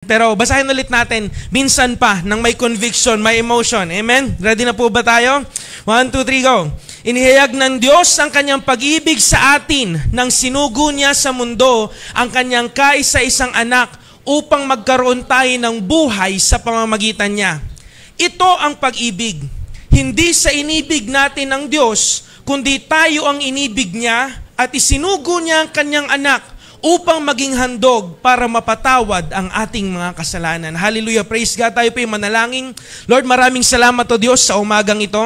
Pero basahin ulit natin, minsan pa, nang may conviction, may emotion. Amen? Ready na po ba tayo? 1, 2, 3, go. Inihayag ng Diyos ang kanyang pag-ibig sa atin nang sinugo niya sa mundo ang kanyang kaisa-isang anak upang magkaroon tayo ng buhay sa pamamagitan niya. Ito ang pag-ibig. Hindi sa inibig natin ng Diyos, kundi tayo ang inibig niya at isinugo niya ang kanyang anak upang maging handog para mapatawad ang ating mga kasalanan. Hallelujah, praise God. Tayo po yung manalangin. Lord, maraming salamat o Diyos sa umagang ito.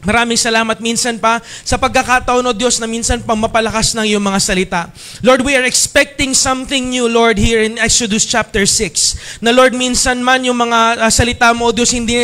Maraming salamat minsan pa sa pagkakataon o Diyos na minsan pa mapalakas ng iyong mga salita. Lord, we are expecting something new, Lord, here in Exodus chapter 6. Na Lord, minsan man yung mga salita mo o Diyos hindi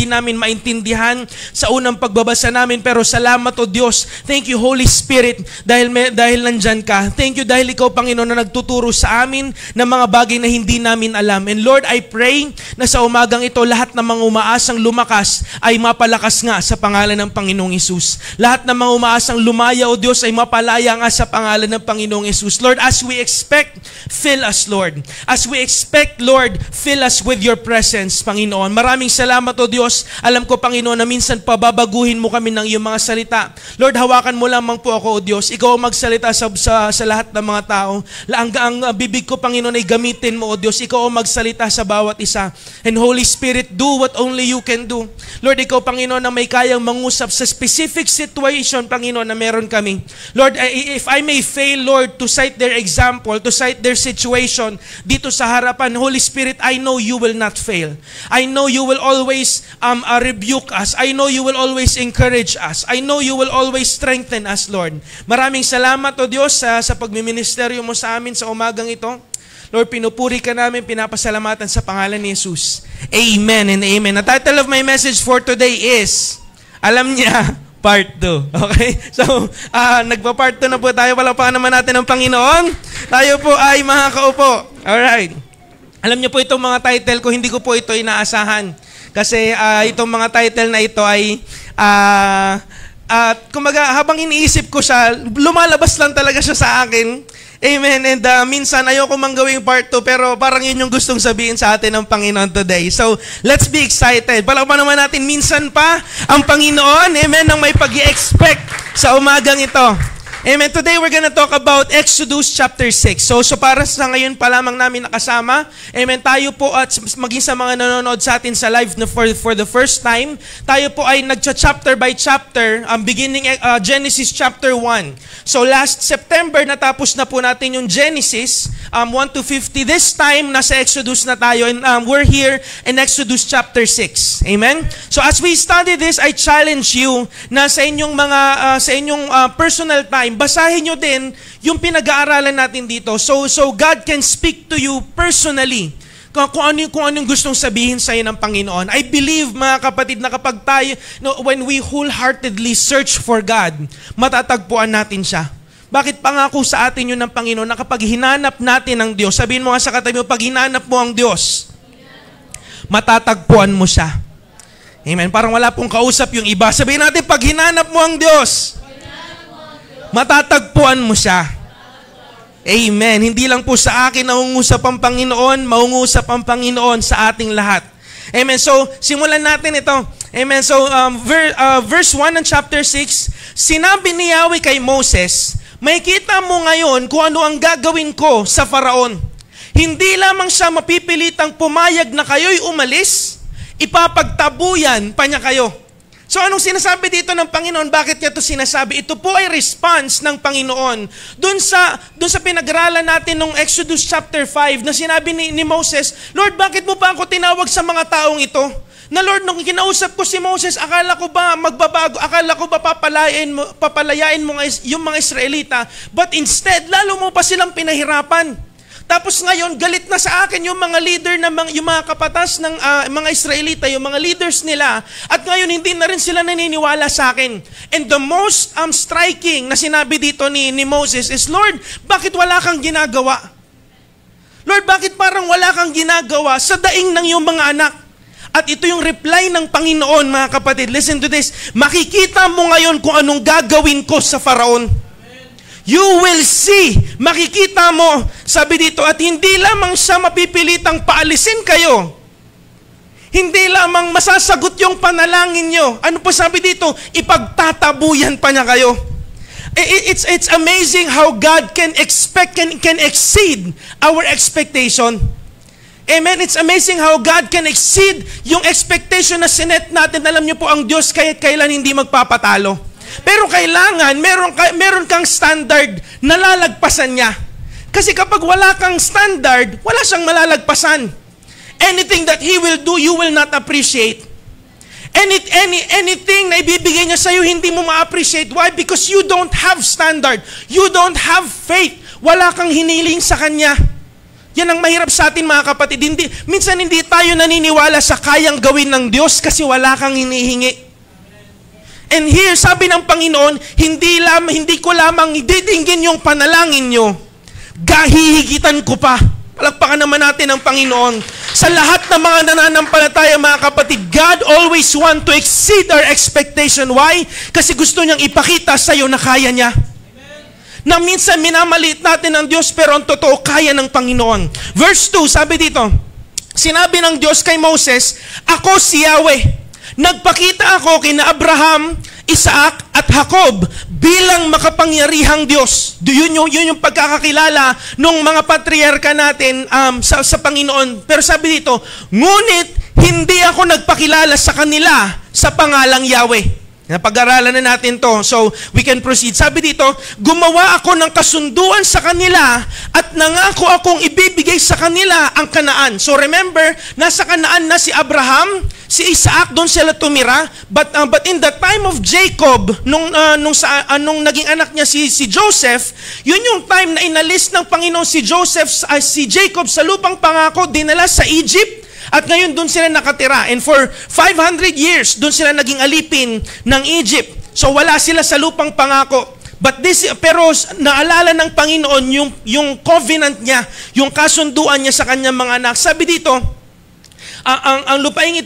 namin maintindihan sa unang pagbabasa namin. Pero salamat o Diyos. Thank you, Holy Spirit, dahil nandyan ka. Thank you dahil ikaw, Panginoon, na nagtuturo sa amin ng mga bagay na hindi namin alam. And Lord, I pray na sa umagang ito, lahat ng mga umaasang lumakas ay mapalakas nga sa pangalan ng Panginoong Hesus. Lahat ng mga umaasang lumaya o Diyos ay mapalaya nga sa pangalan ng Panginoong Hesus. Lord, as we expect, fill us, Lord. As we expect, Lord, fill us with your presence, Panginoon. Maraming salamat o Diyos. Alam ko, Panginoon, na minsan pababaguhin mo kami ng iyong mga salita. Lord, hawakan mo lamang po ako o Diyos. Ikaw ang magsalita sa lahat ng mga tao. Ang bibig ko, Panginoon, ay gamitin mo o Diyos. Ikaw ang magsalita sa bawat isa. And Holy Spirit, do what only you can do. Lord, ikaw, Panginoon, na may kayang mangusap sa specific situation, Panginoon, na meron kami. Lord, if I may fail, Lord, to cite their example, to cite their situation dito sa harapan, Holy Spirit, I know you will not fail. I know you will always rebuke us. I know you will always encourage us. I know you will always strengthen us, Lord. Maraming salamat, O Diyos, sa pagmiministeryo mo sa amin sa umagang ito. Lord, pinupuri ka namin, pinapasalamatan sa pangalan ni Jesus. Amen and amen. The title of my message for today is, alam niya, part 2. Okay? So, nagpa-part 2 na po tayo. Palapakan naman natin ang Panginoon. Tayo po ay makakaupo. Alright. Alam niyo po itong mga title ko, hindi ko po ito inaasahan. Kasi itong mga title na ito ay, kumbaga, habang iniisip ko siya, lumalabas lang talaga siya sa akin. Amen. And minsan ayoko mang gawing part 2 pero parang yun yung gustong sabihin sa atin ng Panginoon today. So, let's be excited. Palakpakan naman natin minsan pa ang Panginoon. Amen. Nang may pag-i-expect sa umagang ito. Amen. Today we're gonna talk about Exodus chapter 6. So para sa ngayon pa lamang namin nakasama, amen, tayo po at maging sa mga nanonood sa atin sa live na for the first time, tayo po ay nagcha-chapter by chapter, beginning Genesis chapter 1. So last September natapos na po natin yung Genesis 1 to 50. This time nasa Exodus na tayo and we're here in Exodus chapter 6. Amen. So as we study this, I challenge you na sa inyong mga personal time, basahin nyo din yung pinag-aaralan natin dito. So God can speak to you personally. Kung anong gustong sabihin sa iyo ng Panginoon. I believe, mga kapatid, na kapag tayo, when we wholeheartedly search for God, matatagpuan natin siya. Bakit pangako sa atin yun ng Panginoon na kapag hinanap natin ang Diyos, sabihin mo nga sa katabi mo, pag hinanap mo ang Diyos, matatagpuan mo siya. Amen. Parang wala pong kausap yung iba. Sabihin natin, pag hinanap mo ang Diyos, matatagpuan mo siya. Amen. Hindi lang po sa akin naungusap ang Panginoon, maungusap ang Panginoon sa ating lahat. Amen. So, simulan natin ito. Amen. So, verse 1 ng chapter 6, sinabi ni Yahweh kay Moses, makikita mo ngayon kung ano ang gagawin ko sa Faraon. Hindi lamang siya mapipilitang pumayag na kayo'y umalis, ipapagtabuyan pa niya kayo. So anong sinasabi dito ng Panginoon? Bakit niya ito sinasabi? Ito po ay response ng Panginoon dun sa pinag-aralan natin ng Exodus chapter 5 na sinabi ni Moses, Lord, bakit mo pa ako tinawag sa mga taong ito? Na Lord, nung kinausap ko si Moses, akala ko ba magbabago? Akala ko ba papalayain mo yung mga Israelita? But instead, lalo mo pa silang pinahirapan. Tapos ngayon, galit na sa akin yung mga leader, yung mga kapatas ng mga Israelita, yung mga leaders nila. At ngayon, hindi na rin sila naniniwala sa akin. And the most striking na sinabi dito ni Moses is, Lord, bakit wala kang ginagawa? Lord, bakit parang wala kang ginagawa sa daing ng iyong mga anak? At ito yung reply ng Panginoon, mga kapatid. Listen to this. Makikita mo ngayon kung anong gagawin ko sa Faraon. You will see, makikita mo, sabi dito, at hindi lamang siya mapipilitang paalisin kayo. Hindi lamang masasagot yung panalangin nyo. Ano po sabi dito? Ipagtatabuyan pa niya kayo. It's amazing how God can exceed our expectation. Amen? It's amazing how God can exceed yung expectation na sinet natin. Alam niyo po, ang Diyos kahit kailan hindi magpapatalo. Pero kailangan, meron kang standard na lalagpasan niya. Kasi kapag wala kang standard, wala siyang malalagpasan. Anything that He will do, you will not appreciate. Anything na ibibigay niya sa'yo, hindi mo ma-appreciate. Why? Because you don't have standard. You don't have faith. Wala kang hiniling sa Kanya. Yan ang mahirap sa atin, mga kapatid. Minsan hindi tayo naniniwala sa kayang gawin ng Diyos kasi wala kang hinihingi. And here, sabi ng Panginoon, hindi ko lamang didinggin yung panalangin nyo, gahihigitan ko pa. Palakpakan naman natin ang Panginoon. Sa lahat ng mga nananampalataya, mga kapatid, God always want to exceed our expectation. Why? Kasi gusto niyang ipakita sa iyo na kaya niya. Na minsan minamaliit natin ang Diyos, pero ang totoo, kaya ng Panginoon. Verse 2, sabi dito, sinabi ng Diyos kay Moses, ako si Yahweh. Nagpakita ako kina Abraham, Isaac at Jacob bilang makapangyarihang Diyos. Yun yung pagkakakilala ng mga patriarka natin sa Panginoon. Pero sabi dito, ngunit hindi ako nagpakilala sa kanila sa pangalang Yahweh. Napag-aralan na natin to, so we can proceed. Sabi dito, gumawa ako ng kasunduan sa kanila at nangako akong ibibigay sa kanila ang Kanaan. So remember, nasa Kanaan na si Abraham, si Isaac, doon sila tumira. But in the time of Jacob, nung naging anak niya si Joseph, yun yung time na inalis ng Panginoon si Jacob sa lupang pangako, dinala sa Egypt. At ngayon doon sila nakatira. And for 500 years, doon sila naging alipin ng Egypt. So wala sila sa lupang pangako. Pero naalala ng Panginoon yung covenant niya, yung kasunduan niya sa kanyang mga anak. Sabi dito, ang lupaing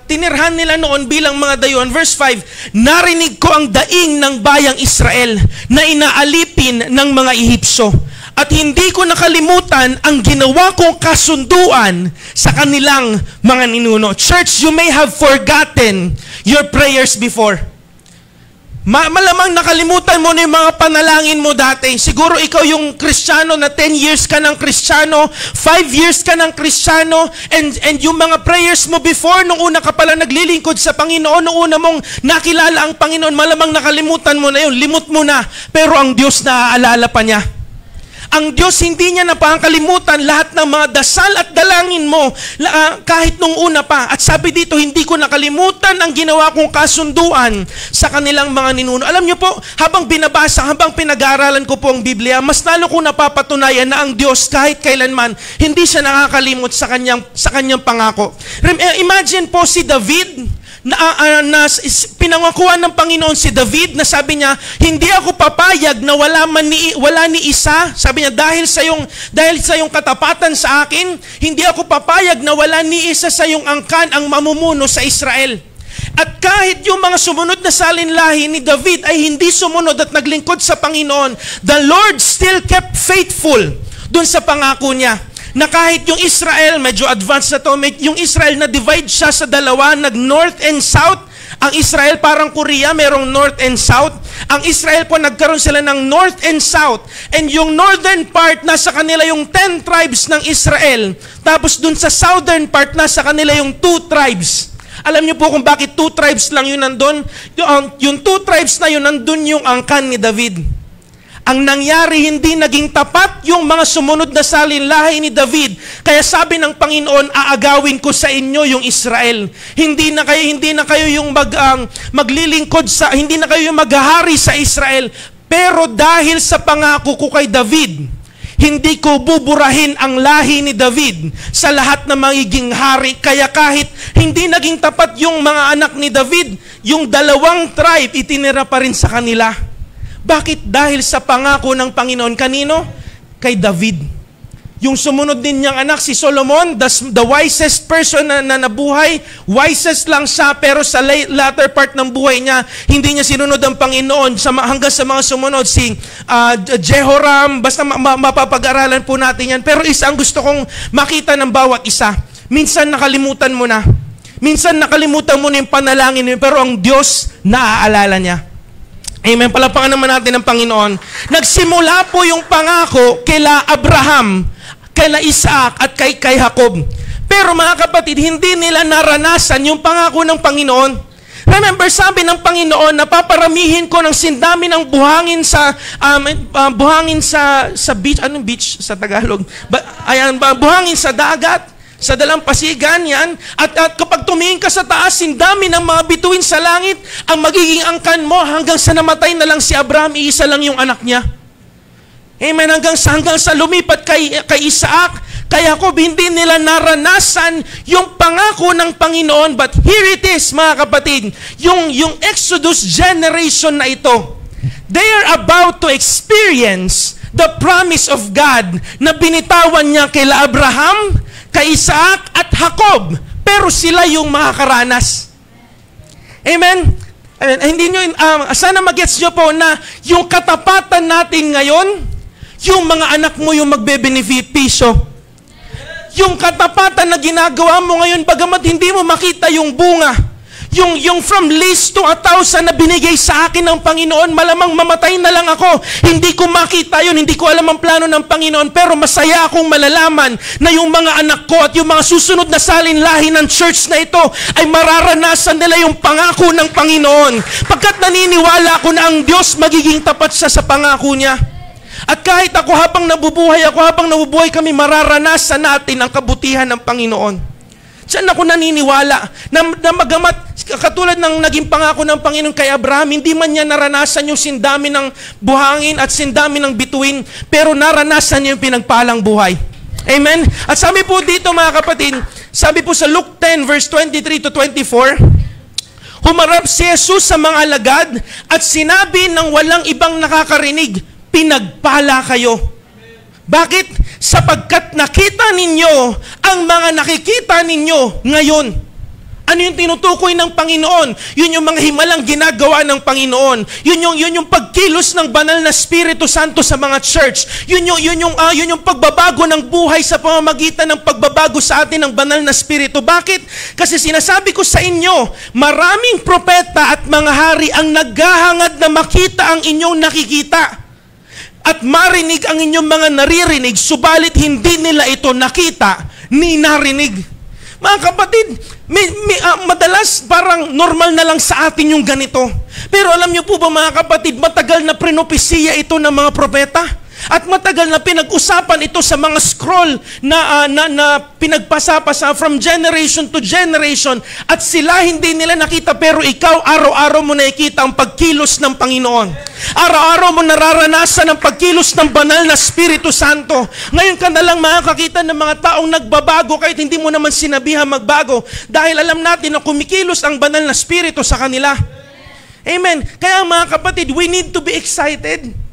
tinirhan nila noon bilang mga dayon. Verse 5, narinig ko ang daing ng bayang Israel na inaalipin ng mga Ehipsyo. At hindi ko nakalimutan ang ginawa kong kasunduan sa kanilang mga ninuno. Church, you may have forgotten your prayers before. Malamang nakalimutan mo na yung mga panalangin mo dati. Siguro ikaw yung Kristiyano na 10 years ka ng Kristiyano, 5 years ka ng Kristiyano, and yung mga prayers mo before, nung una ka pala naglilingkod sa Panginoon, nung una mong nakilala ang Panginoon, malamang nakalimutan mo na yun, limot mo na. Pero ang Diyos naaalala pa niya. Ang Diyos hindi niya napakalimutan lahat ng mga dasal at dalangin mo kahit nung una pa. At sabi dito, hindi ko nakalimutan ang ginawa kong kasunduan sa kanilang mga ninuno. Alam niyo po, habang binabasa, habang pinag-aaralan ko po ang Biblia, mas lalo kong napapatunayan na ang Diyos kahit kailanman, hindi siya nakakalimot sa kanyang pangako. Imagine po si David, na pinangakuan ng Panginoon si David na sabi niya, hindi ako papayag na wala ni isa. Sabi niya, dahil sa iyong katapatan sa akin, hindi ako papayag na wala ni isa sa iyong angkan ang mamumuno sa Israel. At kahit yung mga sumunod na salinlahi ni David ay hindi sumunod at naglingkod sa Panginoon, the Lord still kept faithful dun sa pangako niya. Na kahit yung Israel, medyo advanced na to, yung Israel na divide siya sa dalawa, nag-north and south. Ang Israel parang Korea, merong north and south. Ang Israel po, nagkaroon sila ng north and south. And yung northern part, nasa kanila yung 10 tribes ng Israel. Tapos dun sa southern part, nasa kanila yung 2 tribes. Alam niyo po kung bakit 2 tribes lang yun nandun? Yung 2 tribes na yun, nandun yung angkan ni David. Ang nangyari, hindi naging tapat yung mga sumunod na salinlahi ni David. Kaya sabi ng Panginoon, aagawin ko sa inyo yung Israel. Hindi na kayo yung maglilingkod hindi na kayo yung maghahari sa Israel. Pero dahil sa pangako ko kay David, hindi ko buburahin ang lahi ni David sa lahat na magiging hari. Kaya kahit hindi naging tapat yung mga anak ni David, yung 2 tribe, itinira pa rin sa kanila. Bakit? Dahil sa pangako ng Panginoon. Kanino? Kay David. Yung sumunod din niyang anak, si Solomon, the wisest person na nabuhay, wisest lang siya, pero sa latter part ng buhay niya, hindi niya sinunod ang Panginoon hanggang sa mga sumunod, si Jehoram, basta mapapag-aralan po natin yan. Pero isa ang gusto kong makita ng bawat isa. Minsan nakalimutan mo na. Minsan nakalimutan mo na yung panalangin niyo, pero ang Diyos naaalala niya. Amen. Palapakan naman natin ng Panginoon. Nagsimula po yung pangako kila Abraham, kila Isaac at kay Jacob. Pero mga kapatid, hindi nila naranasan yung pangako ng Panginoon. Remember, sabi ng Panginoon, napaparamihin ko ng sindami ng buhangin sa beach. Anong beach sa Tagalog? Buhangin sa dagat, sa dalampasigan yan. At kapag tumingin ka sa taas, sindami ng mga bituin sa langit, ang magiging angkan mo hanggang sa namatay na lang si Abraham, iisa lang yung anak niya. Amen. Hanggang sa lumipat kay Isaac, kay Jacob, hindi nila naranasan yung pangako ng Panginoon. But here it is, mga kapatid, yung Exodus generation na ito, they are about to experience the promise of God na binitawan niya kila Abraham, kay Isaac at Jacob. Pero sila yung makakaranas. Amen. Hindi nyo, sana magets nyo po na yung katapatan natin ngayon, yung mga anak mo yung magbe-beneficio. Yung katapatan na ginagawa mo ngayon, bagamat hindi mo makita yung bunga, yung from least to 1,000 na binigay sa akin ng Panginoon, malamang mamatay na lang ako. Hindi ko makita yun, hindi ko alam ang plano ng Panginoon, pero masaya akong malalaman na yung mga anak ko at yung mga susunod na salinlahi ng church na ito ay mararanasan nila yung pangako ng Panginoon. Pagkat naniniwala ako na ang Diyos magiging tapat siya sa pangako niya. At kahit habang nabubuhay kami, mararanasan natin ang kabutihan ng Panginoon. Diyan ako naniniwala na magamat, katulad ng naging pangako ng Panginoon kay Abraham, hindi man niya naranasan yung sindami ng buhangin at sindami ng bituin, pero naranasan niya yung pinagpalang buhay. Amen? At sabi po dito, mga kapatid, sabi po sa Luke 10 verse 23 to 24, humarap si Jesus sa mga alagad at sinabi ng walang ibang nakakarinig, pinagpala kayo. Bakit? Sapagkat nakita ninyo ang mga nakikita ninyo ngayon. Ano yung tinutukoy ng Panginoon? Yun yung mga himalang ginagawa ng Panginoon. Yun yung pagkilos ng banal na Espiritu Santo sa mga church. Yun yung pagbabago ng buhay sa pamamagitan ng pagbabago sa atin ng banal na Espiritu. Bakit? Kasi sinasabi ko sa inyo, maraming propeta at mga hari ang naghahangad na makita ang inyong nakikita at marinig ang inyong mga naririnig, subalit hindi nila ito nakita ni narinig. Mga kapatid, madalas parang normal na lang sa atin yung ganito. Pero alam niyo po ba, mga kapatid, matagal na prinopesiya ito ng mga propeta? At matagal na pinag-usapan ito sa mga scroll na pinagpasa-pasa from generation to generation. At sila hindi nila nakita, pero ikaw araw-araw mo nakikita ang pagkilos ng Panginoon. Araw-araw mo nararanasan ang pagkilos ng banal na Espiritu Santo. Ngayon ka na lang makakakita ng mga taong nagbabago kahit hindi mo naman sinabihan magbago. Dahil alam natin na kumikilos ang banal na Espiritu sa kanila. Amen. Kaya mga kapatid, we need to be excited.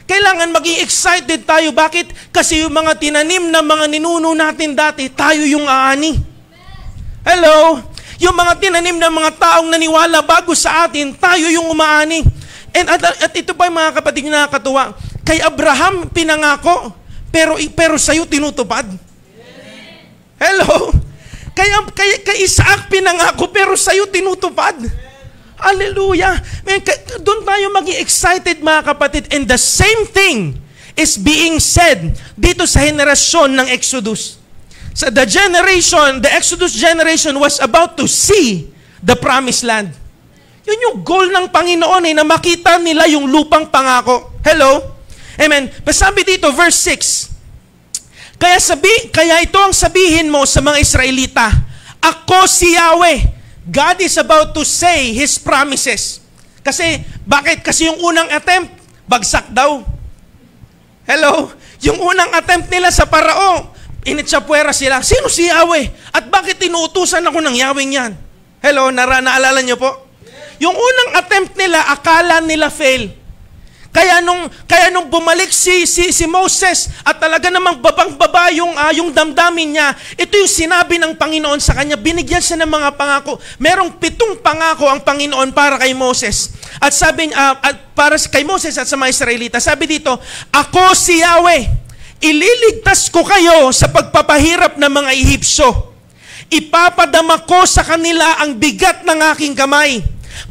Kailangan maging excited tayo. Bakit? Kasi yung mga tinanim na mga ninuno natin dati, tayo yung aani. Hello? Yung mga tinanim na mga taong naniwala bago sa atin, tayo yung umaani. At ito pa mga kapatid na nakakatuwa. Kay Abraham pinangako, pero sa'yo tinutupad. Hello? Kay Isaac pinangako, pero sa'yo tinutupad. Hallelujah. Doon tayo maging excited, mga kapatid. And the same thing is being said dito sa henerasyon ng Exodus. So the Exodus generation was about to see the promised land. Yun yung goal ng Panginoon na makita nila yung lupang pangako. Hello? Amen. Sabi dito, verse 6. Kaya ito ang sabihin mo sa mga Israelita, ako si Yahweh. God is about to say His promises. Kasi, bakit? Kasi yung unang attempt, bagsak daw. Hello? Yung unang attempt nila sa Parao, initsapwera sila. Sino si Yahweh? At bakit tinuutusan ako ng Yahweh niyan? Hello? Naalala niyo po? Yung unang attempt nila, akala nila fail. Kaya nung bumalik si Moses at talaga namang babang-baba yung damdamin niya, ito yung sinabi ng Panginoon sa kanya. Binigyan siya ng mga pangako. Merong 7 pangako ang Panginoon para kay Moses. At sabi at para kay Moses at sa mga Israelita, sabi dito, ako si Yahweh, ililigtas ko kayo sa pagpapahirap ng mga Ehipsyo. Ipapadama ko sa kanila ang bigat ng aking kamay.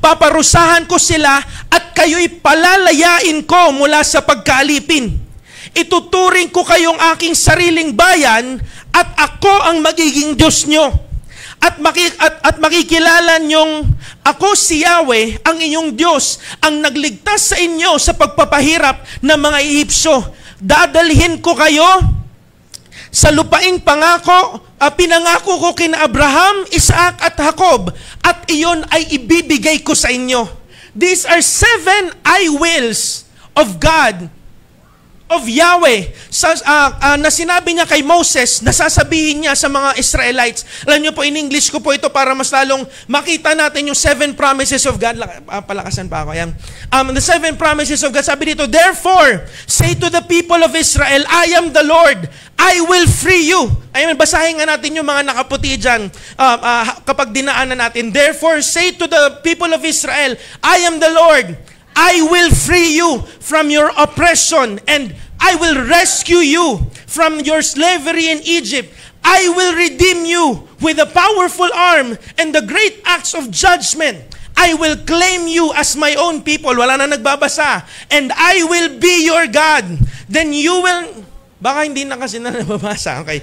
Paparusahan ko sila at kayo'y palalayain ko mula sa pagkaalipin. Ituturing ko kayong aking sariling bayan at ako ang magiging Diyos nyo. At makikilala nyong ako si Yahweh, ang inyong Diyos, ang nagligtas sa inyo sa pagpapahirap ng mga Ehipsyo. Dadalhin ko kayo sa lupaing pinangako ko kina Abraham, Isaac at Jacob, at iyon ay ibibigay ko sa inyo. These are 7 I wills of God, of Yahweh, na sinabi niya kay Moses, na sasabihin niya sa mga Israelites. Alam niyo po, in English ko po ito para mas lalong makita natin yung 7 promises of God. Palakasan pa ako. Yan. The 7 promises of God. Sabi dito, therefore, say to the people of Israel, I am the Lord. I will free you. Ayan, basahin nga natin yung mga nakaputi dyan kapag dinaanan natin. Therefore, say to the people of Israel, I am the Lord. I will free you from your oppression and I will rescue you from your slavery in Egypt. I will redeem you with a powerful arm and the great acts of judgment. I will claim you as my own people. Wala na nagbabasa. And I will be your God. Then you will... Baka hindi na kasi na nababasa. Okay.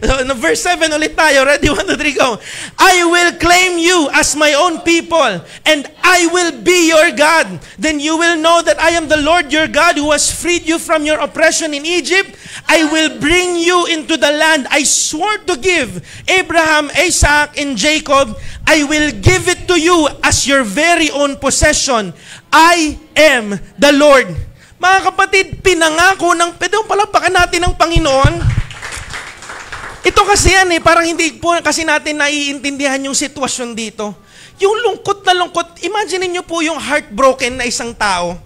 So, verse 7 ulit tayo. Ready? 1, 2, 3, go. I will claim you as my own people, and I will be your God. Then you will know that I am the Lord your God who has freed you from your oppression in Egypt. I will bring you into the land I swore to give Abraham, Isaac, and Jacob. I will give it to you as your very own possession. I am the Lord. Mga kapatid, pinangako ng, pwede palakpakan natin ng Panginoon. Ito kasi yan parang hindi po kasi natin naiintindihan yung sitwasyon dito. Yung lungkot na lungkot, imagine niyo po yung heartbroken na isang tao.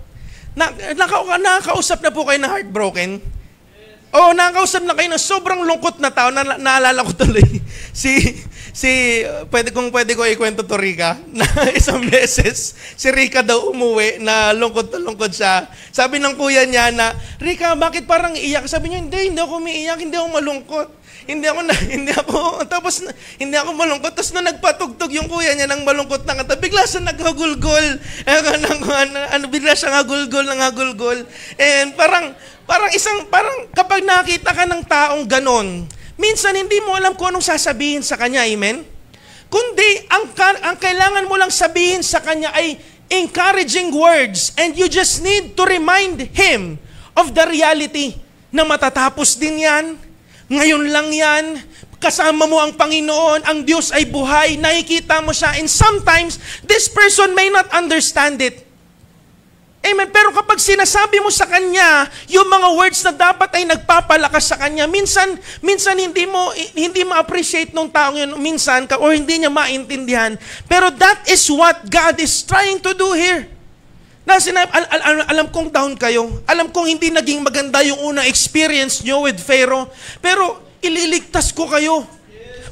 Nakakausap na po kayo ng heartbroken? O nakakausap na kayo ng sobrang lungkot na tao. Naalala ko tuloy. Pwede ko ikwento to Rika, na isang beses, si Rika daw umuwi, na lungkot siya. Sabi ng kuya niya na, Rika, bakit parang iyak? Sabi niya, hindi ako umiiyak, hindi ako malungkot. Hindi ako malungkot. Tapos na nagpatugtog yung kuya niya ng malungkot na kanta, bigla siya naghagulgol. Bigla siya nagagulgol. And parang kapag nakita ka ng taong ganon, minsan hindi mo alam kung anong sasabihin sa kanya, amen? Kundi, ang kailangan mo lang sabihin sa kanya ay encouraging words, and you just need to remind him of the reality na matatapos din yan, ngayon lang yan, kasama mo ang Panginoon, ang Diyos ay buhay, nakikita mo siya, and sometimes, this person may not understand it. Amen. Pero kapag sinasabi mo sa kanya yung mga words na dapat ay nagpapalakas sa kanya, minsan hindi ma-appreciate nung taong yun minsan or hindi niya maintindihan. Pero that is what God is trying to do here. Alam kong down kayo. Alam kong hindi naging maganda yung unang experience nyo with Pharaoh. Pero ililigtas ko kayo.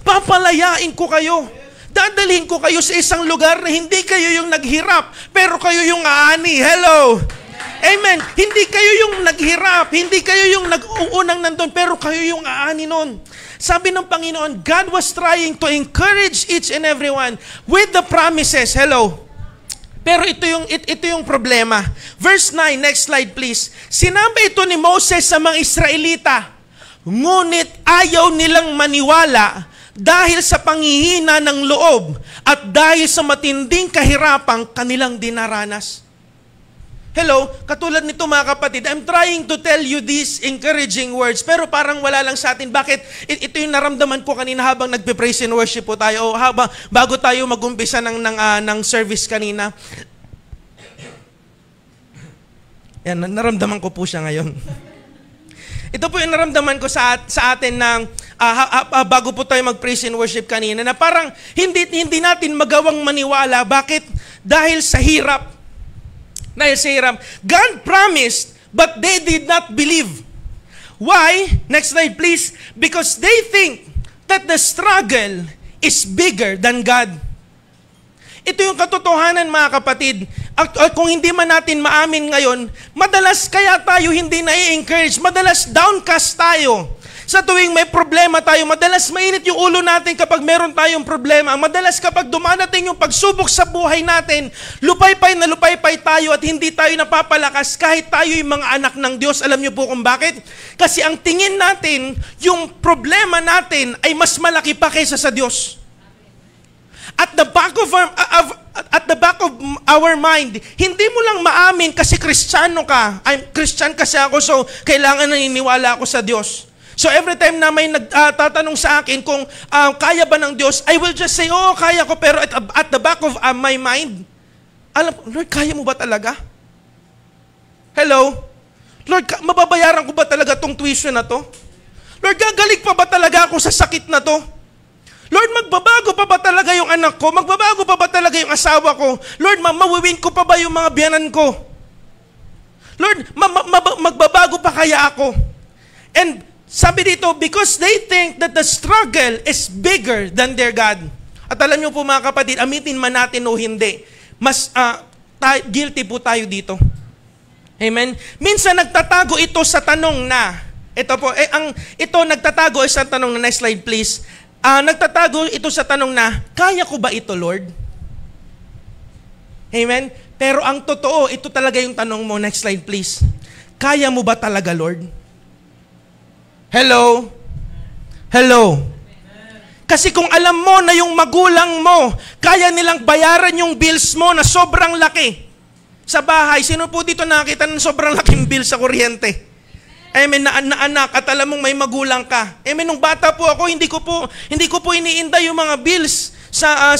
Papalayain ko kayo. Dadalhin ko kayo sa isang lugar na hindi kayo yung naghirap, pero kayo yung aani. Hello! Amen! Hindi kayo yung naghirap, hindi kayo yung nag-uunang nandun, pero kayo yung aani nun. Sabi ng Panginoon, God was trying to encourage each and everyone with the promises. Hello! Pero ito yung problema. Verse 9, next slide please. Sinabi ito ni Moses sa mga Israelita, ngunit ayaw nilang maniwala dahil sa panghihina ng loob at dahil sa matinding kahirapang kanilang dinaranas. Hello, katulad nito mga kapatid, I'm trying to tell you these encouraging words, pero parang wala lang sa atin. Bakit? Ito yung naramdaman ko kanina habang nagpe-praise and worship po tayo, o bago tayo mag-umpisa ng service kanina. Yan, naramdaman ko po siya ngayon. Ito po yung naramdaman ko sa atin ng bago po tayo mag-praise and worship kanina, na parang hindi natin magawang maniwala. Bakit? Dahil sa hirap. Dahil sa hirap, God promised, but they did not believe. Why? Next slide please. Because they think that the struggle is bigger than God. Ito yung katotohanan mga kapatid. At kung hindi man natin maamin ngayon, madalas kaya tayo hindi na-encourage, madalas downcast tayo. Sa tuwing may problema tayo, madalas mainit yung ulo natin kapag meron tayong problema. Madalas kapag dumadating yung pagsubok sa buhay natin, lupay-pay na lupay-pay tayo at hindi tayo napapalakas kahit tayo yung mga anak ng Diyos. Alam niyo po kung bakit? Kasi ang tingin natin, yung problema natin ay mas malaki pa kaysa sa Diyos. At the back of our mind, hindi mo lang maamin kasi Kristiyano ka. Christian kasi ako, so kailangan naniniwala ako sa Diyos. So every time na may nagtatanong sa akin kung kaya ba ng Diyos, I will just say, oh, kaya ko, pero at the back of my mind, Lord, kaya mo ba talaga? Hello? Lord, mababayaran ko ba talaga tong tuition na to? Lord, gagaling pa ba talaga ako sa sakit na to? Lord, magbabago pa ba talaga yung anak ko? Magbabago pa ba talaga yung asawa ko? Lord, mawiwin ko pa ba yung mga biyanan ko? Lord, magbabago pa kaya ako? And sabi dito, because they think that the struggle is bigger than their God. At alam niyo po mga kapatid, amitin man natin o hindi, mas guilty po tayo dito. Amen? Minsan nagtatago ito sa tanong na, ito nagtatago sa tanong na, next slide please. Nagtatago ito sa tanong na, kaya ko ba ito, Lord? Amen? Pero ang totoo, ito talaga yung tanong mo, next slide please. Kaya mo ba talaga, Lord? Hello? Hello? Kasi kung alam mo na yung magulang mo, kaya nilang bayaran yung bills mo na sobrang laki. Sa bahay, sino po dito nakakita ng sobrang laking bill sa kuryente? Amen, na anak at alam mong may magulang ka. Amen, nung bata po ako, hindi ko po iniinda yung mga bills sa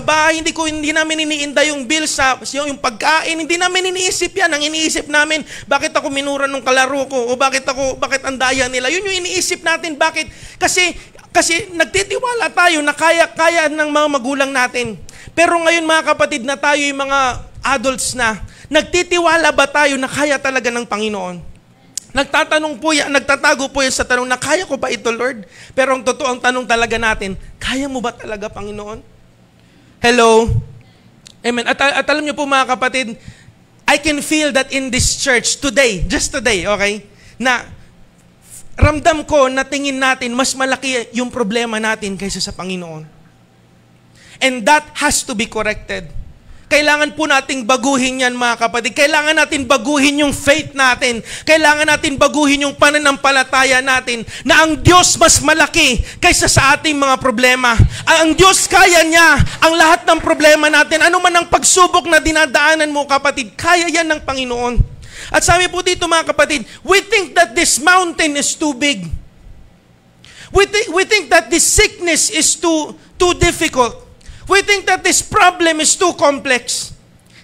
bahay, hindi namin iniinda yung bills yung pagkain, hindi namin iniisip yan. Ang iniisip namin, bakit ako minura nung kalaro ko o bakit ang daya nila. Yun yung iniisip natin. Bakit? Kasi nagtitiwala tayo na kaya ng mga magulang natin. Pero ngayon mga kapatid na tayo yung mga adults na, nagtitiwala ba tayo na kaya talaga ng Panginoon? Nagtatago po yan sa tanong na, kaya ko ba ito, Lord? Pero ang totoong tanong talaga natin, kaya mo ba talaga, Panginoon? Hello? Amen. At alam niyo po mga kapatid, I can feel that in this church today, just today, okay? Na ramdam ko na tingin natin, mas malaki yung problema natin kaysa sa Panginoon. And that has to be corrected. Kailangan po nating baguhin yan mga kapatid. Kailangan natin baguhin yung faith natin. Kailangan natin baguhin yung pananampalataya natin na ang Diyos mas malaki kaysa sa ating mga problema. Ang Diyos kaya niya ang lahat ng problema natin. Ano man ang pagsubok na dinadaanan mo kapatid, kaya yan ng Panginoon. At sabi po dito mga kapatid, we think that this mountain is too big. We think that this sickness is too difficult. We think that this problem is too complex.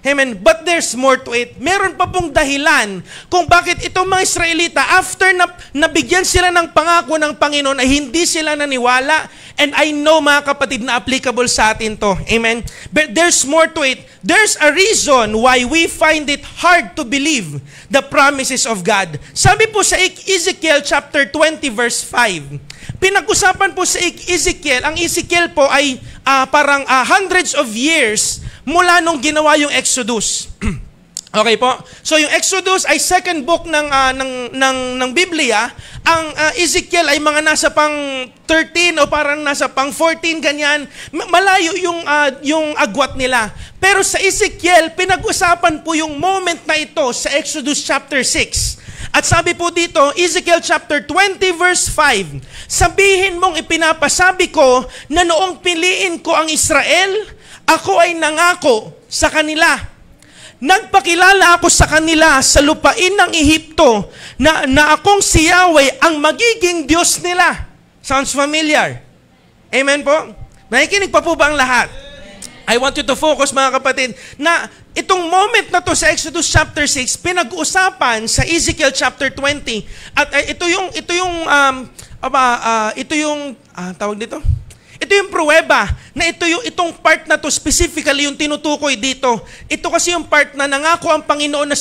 Amen. But there's more to it. Meron pa pong dahilan kung bakit itong mga Israelita, after na nabigyan sila ng pangako ng Panginoon, ay hindi sila naniwala. And I know mga kapatid na applicable sa atin to. Amen. But there's more to it. There's a reason why we find it hard to believe the promises of God. Sabi po sa Ezekiel chapter 20 verse 5. Pinag-usapan po sa Ezekiel, ang Ezekiel po ay parang hundreds of years mula nung ginawa yung Exodus. Okay po? So yung Exodus ay second book ng Biblia. Ang Ezekiel ay mga nasa pang 13 o parang nasa pang 14 ganyan. Malayo yung agwat nila. Pero sa Ezekiel, pinag-usapan po yung moment na ito sa Exodus chapter 6. At sabi po dito, Ezekiel chapter 20 verse 5, sabihin mong ipinapasabi ko na noong piliin ko ang Israel, ako ay nangako sa kanila. Nagpakilala ako sa kanila sa lupain ng Ehipto na akong si Yahweh ang magiging Diyos nila. Sounds familiar? Amen po? Nakikinig pa po ba ang lahat? I want you to focus mga kapatid na itong moment na to sa Exodus chapter 6 pinag-usapan sa Ezekiel chapter 20 at ito yung Ito yung pruweba na itong part na to specifically yung tinutukoy dito. Ito kasi yung part na nangako ang Panginoon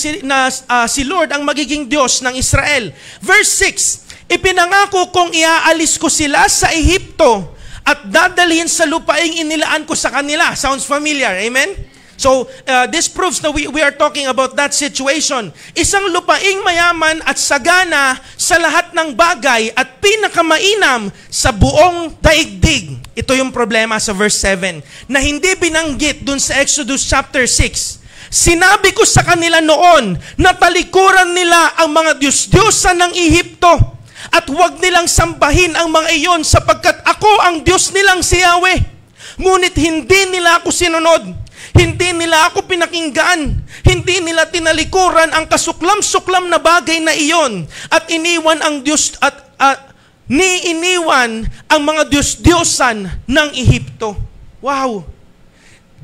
si Lord ang magiging Diyos ng Israel. Verse 6, ipinangako kong iaalis ko sila sa Ehipto at dadalhin sa lupaing inilaan ko sa kanila. Sounds familiar, amen? So, this proves na we are talking about that situation. Isang lupaing mayaman at sagana sa lahat ng bagay at pinakamainam sa buong daigdig. Ito yung problema sa verse 7 na hindi binanggit dun sa Exodus chapter 6. Sinabi ko sa kanila noon na talikuran nila ang mga Diyos-Diyosan ng Ehipto at huwag nilang sambahin ang mga iyon sapagkat ako ang Diyos nilang si Yahweh. Ngunit hindi nila ako sinunod. Hindi nila ako pinakinggan. Hindi nila tinalikuran ang kasuklam-suklam na bagay na iyon at iniwan ang Diyos iniwan ang mga Diyos-Diyosan ng Ehipto. Wow.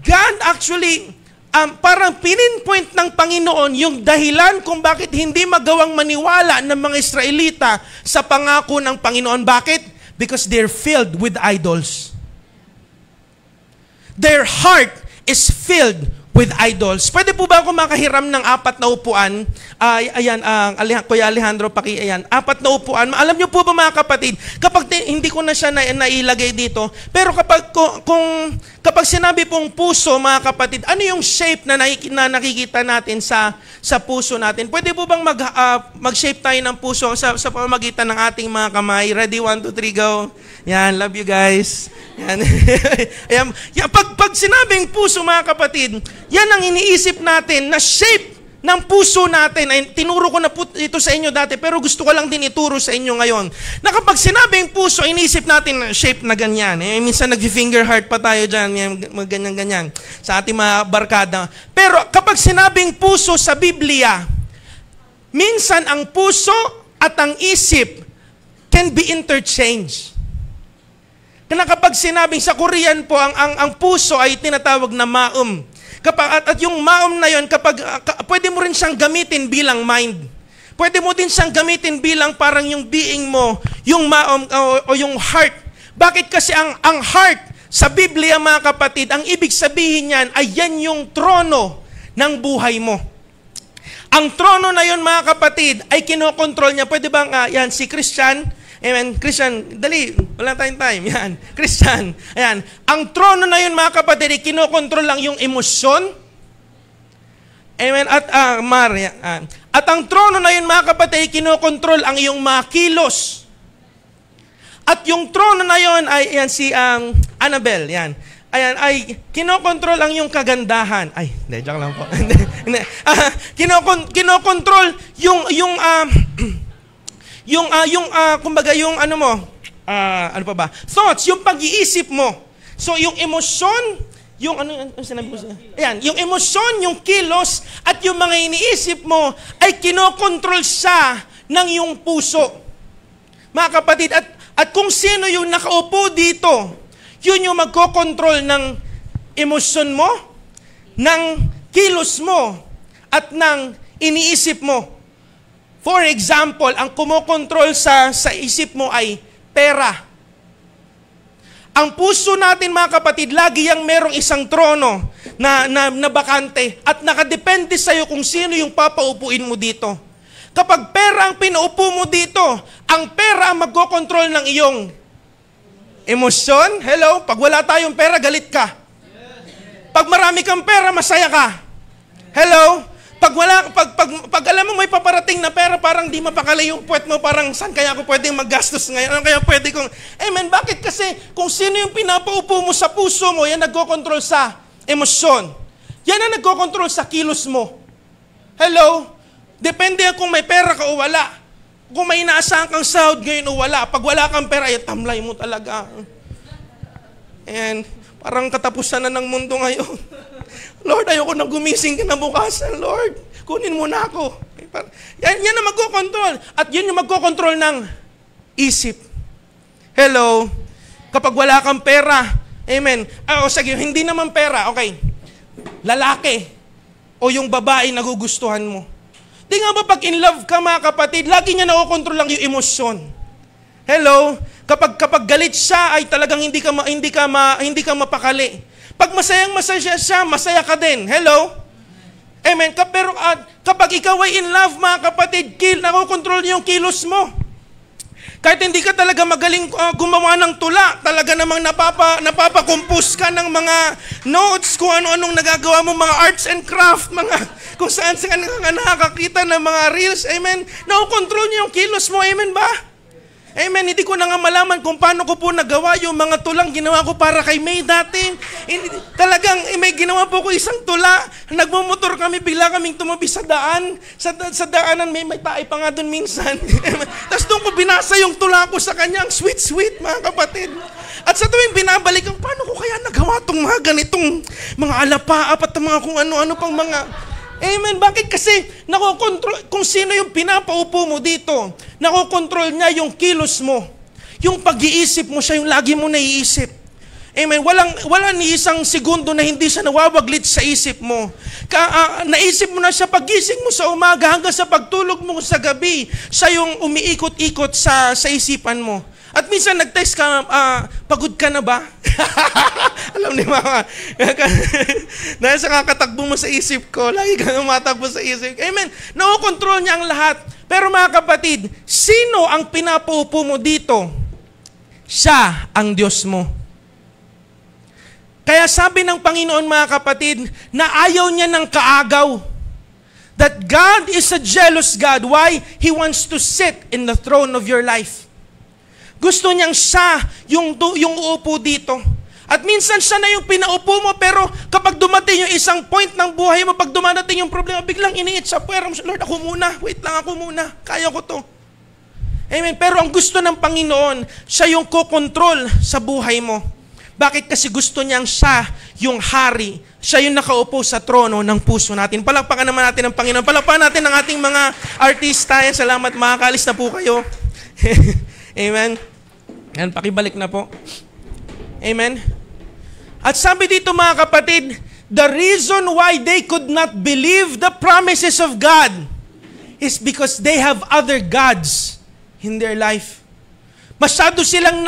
God actually parang pininpoint ng Panginoon yung dahilan kung bakit hindi magawang maniwala ng mga Israelita sa pangako ng Panginoon. Bakit? Because they're filled with idols. Their heart is filled with idols. Pwede po ba ako makahiram ng 4 na upuan? Kuya Alejandro, ayan, 4 na upuan. Alam niyo po ba mga kapatid, kapag hindi ko na siya nailagay dito, pero kapag sinabi pong puso, mga kapatid, ano yung shape na nakikita natin sa puso natin? Pwede po bang mag-shape tayo ng puso sa pamamagitan ng ating mga kamay? Ready? 1, 2, 3, go. Yan, love you guys. Yan. Yan, pag sinabing puso, mga kapatid, yan ang iniisip natin na shape ng puso natin. Ay, tinuro ko na po ito sa inyo dati, pero gusto ko lang din ituro sa inyo ngayon. Na kapag sinabing puso, iniisip natin na shape na ganyan. Minsan nag-finger heart pa tayo dyan, ganyan-ganyan, sa ating mga barkada. Pero kapag sinabing puso sa Biblia, minsan ang puso at ang isip can be interchanged. Kaya kapag sinabing sa Korean po, ang puso ay tinatawag na maum. At yung maum na yon, pwede mo rin siyang gamitin bilang mind. Pwede mo din siyang gamitin bilang parang yung being mo, yung maum o yung heart. Bakit kasi ang heart sa Biblia, mga kapatid, ang ibig sabihin niyan ay yan yung trono ng buhay mo. Ang trono na yon, mga kapatid, ay kinokontrol niya. Pwede bang yan si Christian? Amen. Christian, dali. Wala tayong time. Yan. Christian. Ayan. Ang trono na yun, mga kapatid, kinokontrol lang yung emosyon. Amen. At, at ang trono na yun, mga kapatid, kinokontrol ang iyong mga kilos. At yung trono na yun ay, yan, si Annabelle. Yan. Ayan, ay, kinokontrol ang iyong kagandahan. Ay, hindi, joke lang po. Kinokontrol kumbaga yung ano mo, ano pa ba? Thoughts, yung pag-iisip mo. So, yung emosyon, yung ano sinabi ko? Ayan, yung emosyon, yung kilos, at yung mga iniisip mo, ay kinokontrol siya ng iyong puso. Mga kapatid, at kung sino yung nakaupo dito, yun yung magkokontrol ng emosyon mo, ng kilos mo, at ng iniisip mo. For example, ang kumokontrol sa isip mo ay pera. Ang puso natin, mga kapatid, lagi yang merong isang trono na bakante at nakadepende sa'yo kung sino yung papaupuin mo dito. Kapag pera ang pinaupo mo dito, ang pera ang magkokontrol ng iyong emosyon. Hello? Pag wala tayong pera, galit ka. Pag marami kang pera, masaya ka. Hello? Pag alam mo may paparating na pera, parang di mapakali yung puwet mo, parang saan kaya ako pwedeng maggastos ngayon? Ano kaya pwede kong... Amen, bakit? Kasi kung sino yung pinapaupo mo sa puso mo, yan nagkokontrol sa emosyon. Yan ang nagkokontrol sa kilos mo. Hello? Depende kung may pera ka o wala. Kung may inaasahan kang sahod ngayon o wala. Pag wala kang pera, ay tamlay mo talaga. And parang katapusan na ng mundo ngayon. Lord, ayoko na gumising kinabukasan, Lord. Kunin mo na ako. Yan ang magkokontrol. At yun yung magkokontrol ng isip. Hello? Kapag wala kang pera, amen. Sige, hindi naman pera, okay. Lalaki o yung babae nagugustuhan mo. Di nga ba pag in love ka, mga kapatid, lagi niya nakokontrol lang yung emosyon. Hello? Kapag galit siya ay talagang hindi ka mapakali. Pag masaya siya, masaya ka din. Hello? Amen. Pero kapag ikaw ay in love, mga kapatid, nakokontrol niyo yung kilos mo. Kahit hindi ka talaga magaling gumawa ng tula, talaga namang napapakompose ka ng mga notes, kung ano-anong nagagawa mo, mga arts and craft, kung saan ka nakakakita ng mga reels, amen. Nakokontrol niyo yung kilos mo, amen ba? Amen. Hindi ko na nga malaman kung paano ko po nagawa yung mga tulang ginawa ko para kay May dati. Talagang may ginawa po ko isang tula. Nagmumotor kami, bigla kaming tumabi sa daan. Sa daanan may tae pa nga doon minsan. Tapos doon ko binasa yung tula ko sa kanya. Ang sweet, mga kapatid. At sa tuwing binabalik, paano ko kaya nagawa itong mga ganitong mga alapaap at mga kung ano-ano pang mga... Amen. Bakit? Kasi nakokontrol, kung sino yung pinapaupo mo dito, nakokontrol niya yung kilos mo. Yung pag-iisip mo, siya yung lagi mo naiisip. Amen. Wala ni isang segundo na hindi siya nawawaglit sa isip mo. Naisip mo na siya pagising mo sa umaga hanggang sa pagtulog mo sa gabi, siya yung umiikot-ikot sa isipan mo. At minsan nag-text ka, pagod ka na ba? Alam ni Mama, dahil sa kakatakbo mo sa isip ko, lagi ka matakbo sa isip ko. Amen. Nakokontrol niya ang lahat. Pero mga kapatid, sino ang pinapaupo mo dito? Siya ang Diyos mo. Kaya sabi ng Panginoon, mga kapatid, na ayaw niya ng kaagaw. That God is a jealous God. Why? He wants to sit in the throne of your life. Gusto niyang siya yung uupo dito. At minsan siya na yung pinaupo mo, pero kapag dumating yung isang point ng buhay mo, pag dumadating yung problema, biglang iniit sa puwera mo, Lord, ako muna, wait lang, ako muna, kaya ko to. Amen. Pero ang gusto ng Panginoon, siya yung kokontrol sa buhay mo. Bakit? Kasi gusto niyang siya yung hari, siya yung nakaupo sa trono ng puso natin. Palakpakan naman natin ang Panginoon. Palakpakan natin ang ating mga artista. Salamat, makakalis na po kayo. Amen. Yan, pakibalik na po. Amen. At sabi dito, mga kapatid, the reason why they could not believe the promises of God is because they have other gods in their life. Masyado silang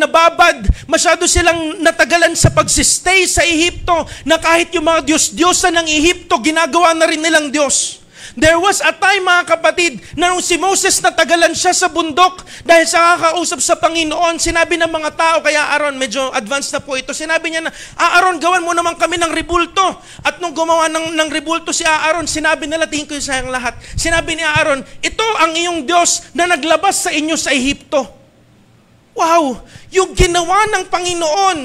nababad, masyado silang natagalan sa pagsistay sa Ehipto, na kahit yung mga Diyos-Diyosan ng Ehipto, ginagawa na rin nilang Diyos. There was a time, mga kapatid, na nung si Moses natagalan siya sa bundok dahil sa kakausap sa Panginoon, sinabi ng mga tao, kaya Aaron, medyo advanced na po ito, sinabi niya na, Aaron, gawan mo naman kami ng rebulto. At nung gumawa ng rebulto si Aaron, sinabi nila, tingin ko yung sayang lahat. Sinabi ni Aaron, ito ang iyong Diyos na naglabas sa inyo sa Ehipto. Wow! Yung ginawa ng Panginoon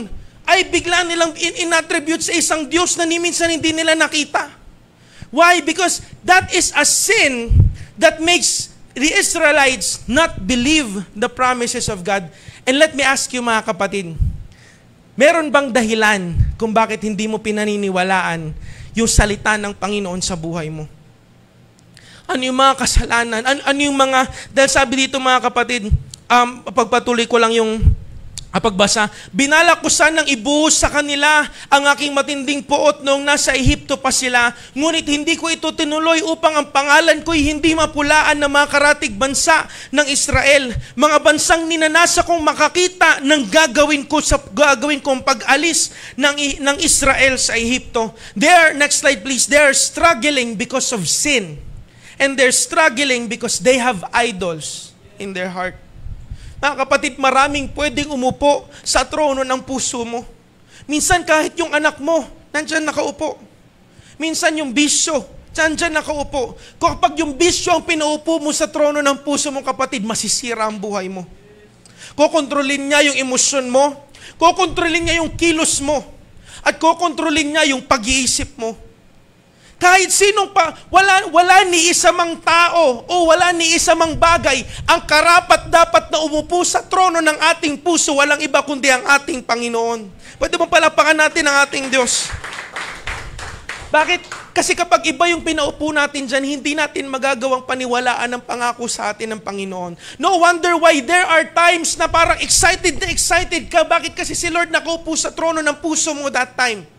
ay bigla nilang in-attribute sa isang Diyos na minsan hindi nila nakita. Why? Because that is a sin that makes the Israelites not believe the promises of God. And let me ask you, mga kapatid, meron bang dahilan kung bakit hindi mo pinaniniwalaan yung salita ng Panginoon sa buhay mo? Ano yung mga kasalanan? Ano yung mga, dahil sabi dito, mga kapatid, pagpatuloy ko lang yung pagbasa, binalak ko sanang ibuhos sa kanila ang aking matinding puot noong nasa Ehipto pa sila, ngunit hindi ko ito tinuloy upang ang pangalan ko'y hindi mapulaan ng mga karatig bansa ng Israel. Mga bansang ninanasa kong makakita ng gagawin kong pag-alis ng Israel sa Ehipto. Next slide please, they're struggling because of sin. And they're struggling because they have idols in their heart. Mga kapatid, maraming pwedeng umupo sa trono ng puso mo. Minsan kahit yung anak mo, nandyan nakaupo. Minsan yung bisyo, nandyan nakaupo. Kapag yung bisyo ang pinaupo mo sa trono ng puso mo, kapatid, masisira ang buhay mo. Kokontrolin niya yung emosyon mo, kokontrolin niya yung kilos mo, at kokontrolin niya yung pag-iisip mo. Kahit sinong pa, wala ni isa mang tao o wala ni isa mang bagay ang karapat dapat na umupo sa trono ng ating puso, walang iba kundi ang ating Panginoon. Pwede mong palapakan natin ang ating Diyos. Bakit? Kasi kapag iba yung pinaupo natin dyan, hindi natin magagawang paniwalaan ang pangako sa atin ng Panginoon. No wonder why there are times na parang excited ka. Bakit? Kasi si Lord nakaupo sa trono ng puso mo that time.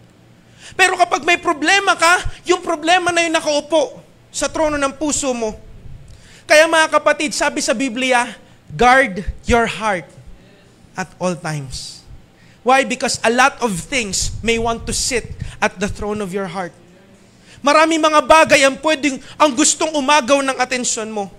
Pero kapag may problema ka, yung problema na yun nakaupo sa trono ng puso mo. Kaya mga kapatid, sabi sa Biblia, Guard your heart at all times. Why? Because a lot of things may want to sit at the throne of your heart. Marami mga bagay ang gustong umagaw ng atensyon mo.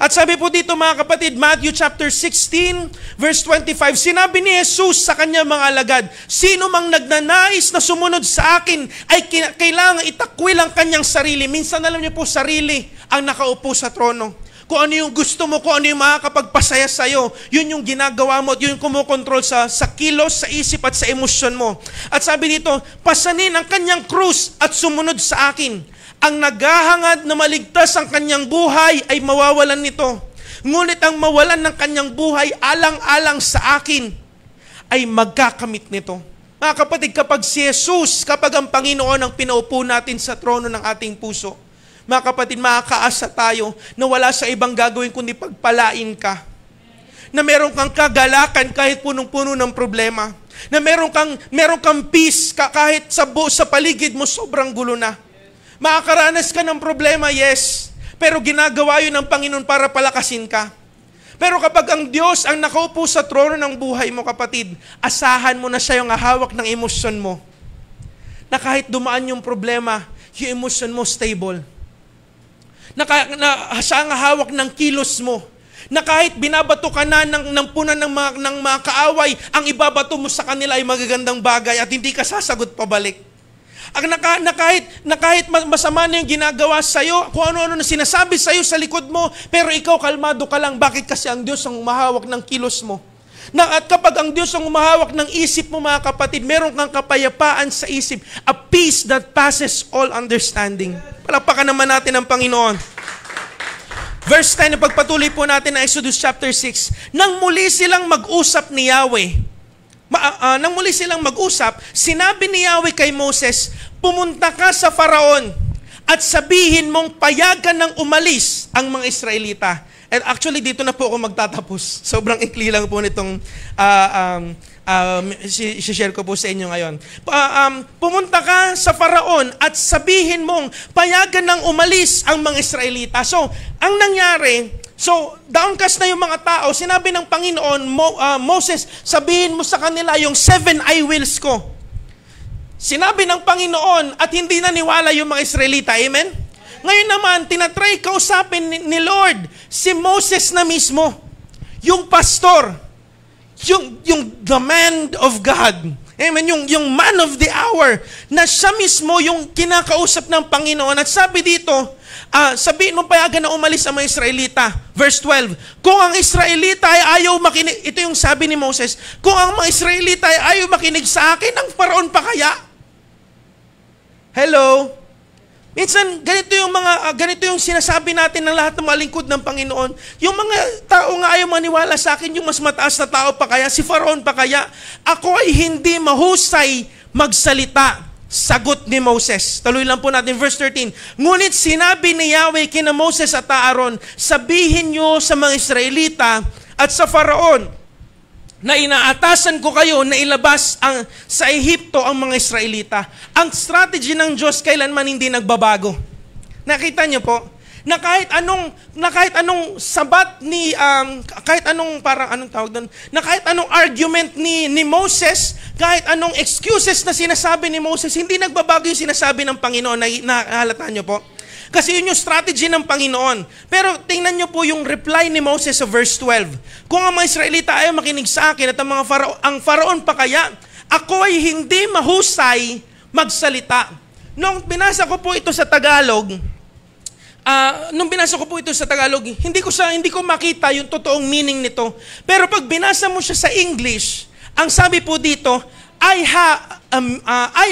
At sabi po dito mga kapatid, Matthew chapter 16, verse 25, sinabi ni Jesus sa kanyang mga alagad, sino mang nagnanais na sumunod sa akin ay kailangan itakwil ang kanyang sarili. Minsan alam niyo po, sarili ang nakaupo sa trono. Kung ano yung gusto mo, kung ano yung makakapagpasaya sa'yo, yun yung ginagawa mo at yun yung kumukontrol sa kilos, sa isip at sa emosyon mo. At sabi dito, pasanin ang kanyang krus at sumunod sa akin. Ang naghahangad na maligtas ang kanyang buhay ay mawawalan nito. Ngunit ang mawalan ng kanyang buhay alang-alang sa akin ay magkakamit nito. Mga kapatid, kapag si Jesus, kapag ang Panginoon ang pinaupo natin sa trono ng ating puso, mga kapatid, makakaasa tayo na wala sa ibang gagawin kundi pagpalain ka. Na meron kang kagalakan kahit punong-puno ng problema. Na meron kang peace kahit sa paligid mo sobrang gulo na. Makakaranas ka ng problema, yes. Pero ginagawa yun ng Panginoon para palakasin ka. Pero kapag ang Diyos ang nakaupo sa trono ng buhay mo, kapatid, asahan mo na siya yung hawak ng emosyon mo. Na kahit dumaan yung problema, yung emosyon mo stable. Na siya ang hawak ng kilos mo. Na kahit binabato ka na ng punan ng mga kaaway, ang ibabato mo sa kanila ay magagandang bagay at hindi ka sasagot pabalik. Na kahit masama na yung ginagawa sa'yo, kung ano-ano na sinasabi sa'yo sa likod mo, pero ikaw kalmado ka lang. Bakit? Kasi ang Diyos ang umahawak ng kilos mo. At kapag ang Diyos ang umahawak ng isip mo, mga kapatid, meron kang kapayapaan sa isip. A peace that passes all understanding. Palakpakan naman natin ang Panginoon. Verse 10, pagpatuloy po natin na Exodus chapter 6. Nang muli silang mag-usap ni Yahweh, nang muli silang mag-usap, sinabi ni Yahweh kay Moses, pumunta ka sa Faraon at sabihin mong payagan ng umalis ang mga Israelita. And actually, dito na po ako magtatapos. Sobrang ikli lang po nitong share ko po sa inyo ngayon. Pumunta ka sa Faraon at sabihin mong payagan ng umalis ang mga Israelita. So, ang nangyari, downcast na yung mga tao. Sinabi ng Panginoon, Moses, sabihin mo sa kanila yung 7 I wills ko. Sinabi ng Panginoon at hindi naniwala yung mga Israelita. Amen? Ngayon naman, tinatry kausapin ni Lord si Moses na mismo. Yung pastor. Yung the man of God. Amen? Yung man of the hour. Na siya mismo yung kinakausap ng Panginoon. At sabi dito, sabihin mo payagan na umalis ang mga Israelita. Verse 12, kung ang Israelita ay ayaw makinig, ito yung sabi ni Moses, kung ang mga Israelita ay ayaw makinig sa akin, ang Faraon pa kaya? Hello? Minsan, ganito yung sinasabi natin ng lahat ng mga lingkod ng Panginoon. Yung mga tao nga ayaw maniwala sa akin, yung mas mataas na tao pa kaya, si Faraon pa kaya, ako ay hindi mahusay magsalita. Sagot ni Moses. Tuloy lang po natin, verse 13. Ngunit sinabi ni Yahweh kina Moses at Aaron, sabihin nyo sa mga Israelita at sa Faraon na inaatasan ko kayo na ilabas sa Ehipto ang mga Israelita. Ang strategy ng Diyos kailanman hindi nagbabago. Nakita nyo po? Na kahit anong sabat ni kahit anong na kahit anong argument ni Moses, kahit anong excuses na sinasabi ni Moses, hindi nagbabago yung sinasabi ng Panginoon. Nahalata nyo po? Kasi yun yung strategy ng Panginoon. Pero tingnan nyo po yung reply ni Moses sa verse 12. Kung ang mga Israelita ayaw makinig sa akin at ang Faraon pa kaya, ako ay hindi mahusay magsalita. Nung binasa ko po ito sa Tagalog, hindi ko makita yung totoong meaning nito. Pero pag binasa mo siya sa English, ang sabi po dito, I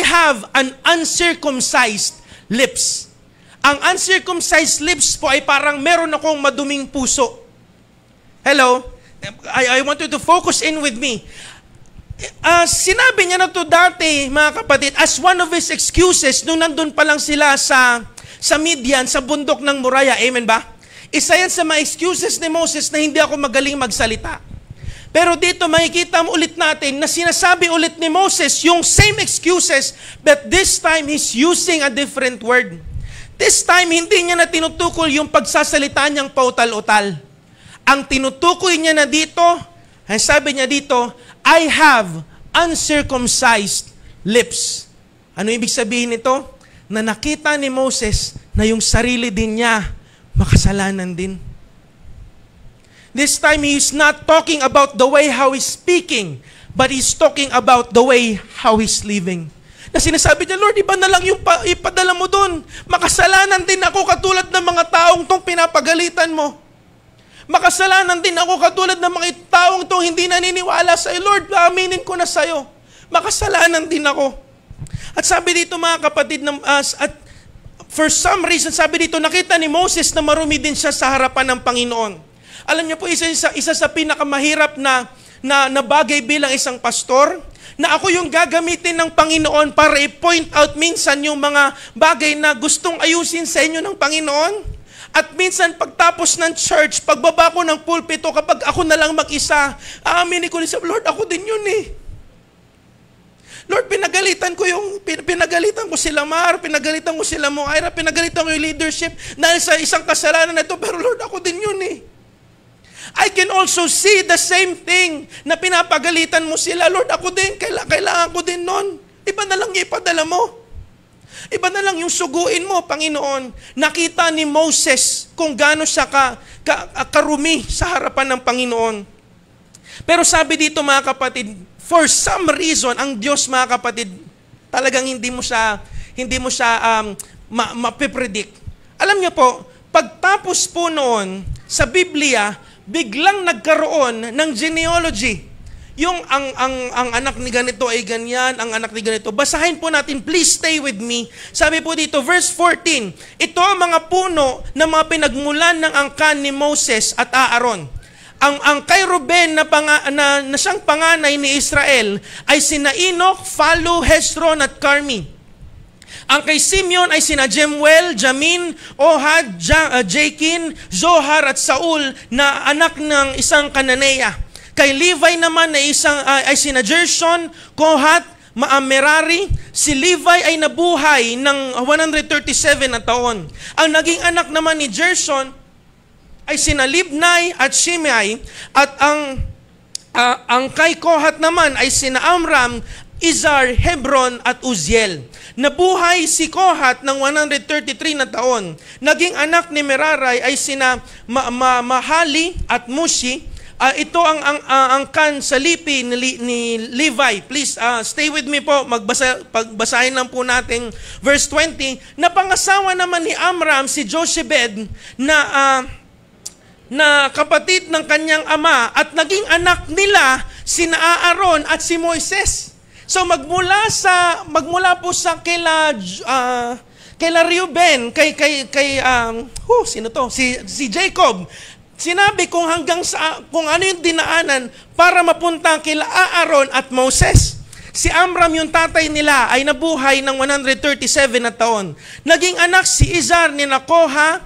have an uncircumcised lips. Ang uncircumcised lips po ay parang meron akong maduming puso. Hello? I want you to focus in with me. Sinabi niya na to dati, mga kapatid, as one of his excuses nung nandun pa lang sila sa Midian, sa bundok ng Moriah. Amen ba? Isa yan sa mga excuses ni Moses na hindi ako magaling magsalita. Pero dito makikita mo ulit natin na sinasabi ulit ni Moses yung same excuses, but this time he's using a different word. This time, hindi niya na tinutukol yung pagsasalita niyang pautal-utal. Ang tinutukoy niya na dito, ang sabi niya dito, I have uncircumcised lips. Ano ibig sabihin nito? Na nakita ni Moses na yung sarili din niya makasalanan din. This time, he is not talking about the way how he's speaking, but he's talking about the way how he's living. Na sinasabi niya, Lord, iba na lang yung ipadala mo doon. Makasalanan din ako katulad ng mga taong tong pinapagalitan mo. Makasalanan din ako katulad ng mga taong tong hindi naniniwala sa iyo. Lord, aminin ko na sa iyo. Makasalanan din ako. At sabi dito mga kapatid, at for some reason, sabi dito, nakita ni Moses na marumi din siya sa harapan ng Panginoon. Alam niyo po, isa sa pinakamahirap na bagay bilang isang pastor, na ako yung gagamitin ng Panginoon para i-point out minsan yung mga bagay na gustong ayusin sa inyo ng Panginoon. At minsan pagtapos ng church, pagbaba ko ng pulpito, kapag ako na lang mag-isa, aaminin ko niya, Lord, ako din yun eh. Lord, pinagalitan ko sila Mar, pinagalitan ko sila Moira, pinagalitan ko yung leadership dahil sa isang kasalanan na ito, pero Lord, ako din yun eh. I can also see the same thing na pinapagalitan mo sila. Lord, ako din, kailangan ko din nun. Iba na lang yung ipadala mo. Iba na lang yung suguin mo, Panginoon. Nakita ni Moses kung gaano siya karumi sa harapan ng Panginoon. Pero sabi dito mga kapatid, for some reason, ang Diyos mga kapatid, talagang hindi mo siya mapipredict. Alam niyo po, pagtapos po noon sa Biblia, biglang nagkaroon ng genealogy. Yung ang anak ni ganito ay ganyan, ang anak ni ganito. Basahin po natin, please stay with me. Sabi po dito, verse 14, ito ang mga puno na mga pinagmulan ng angkan ni Moses at Aaron. Ang kay Ruben na siyang panganay ni Israel ay sina Enoch, Phalu, Hezron at Carmi. Ang kay Simeon ay sina Jemuel, Jamin, Ohad, Jakin, Zohar at Saul na anak ng isang Kananeya. Kay Levi naman ay sina Gershon, Kohat, Merari. Si Levi ay nabuhay ng 137 na taon. Ang naging anak naman ni Gershon ay sina Libnai at Shimei. At ang kay Kohat naman ay sina Amram, Izar, Hebron at Uziel. Nabuhay si Kohat ng 133 na taon. Naging anak ni Merari ay sina Mahali at Mushi. Ito ang kan sa lipi ni Levi. Please stay with me po. Pagbasahin lang po natin verse 20. Napangasawa naman ni Amram si Jochebed na kapatid ng kanyang ama at naging anak nila sina Aaron at si Moises. So magmula po sa kila Reuben, sino to? Si Jacob. Sinabi kung kung ano yung dinaanan para mapunta kila Aaron at Moses. Si Amram yung tatay nila ay nabuhay ng 137 na taon. Naging anak si Izar ni Nakoha,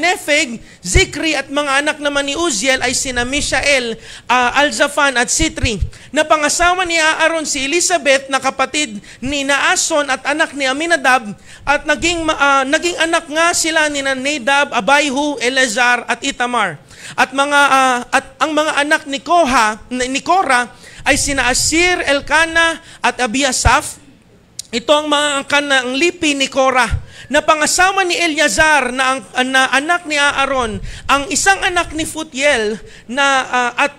Nefeg, Zikri at mga anak naman ni Uziel ay sina Mishael, Alzaphan at Sitri. Napangasawa ni Aaron si Elizabeth na kapatid ni Naason at anak ni Aminadab at naging anak nga sila ni Nadab, Abihu, Eleazar at Itamar. At ang mga anak ni Korah ay sina Asir, Elkana at Abiasaph. Ito ang mga angkan ng lipi ni Korah. Napangasawa ni Eleazar na anak ni Aaron, ang isang anak ni Putiel at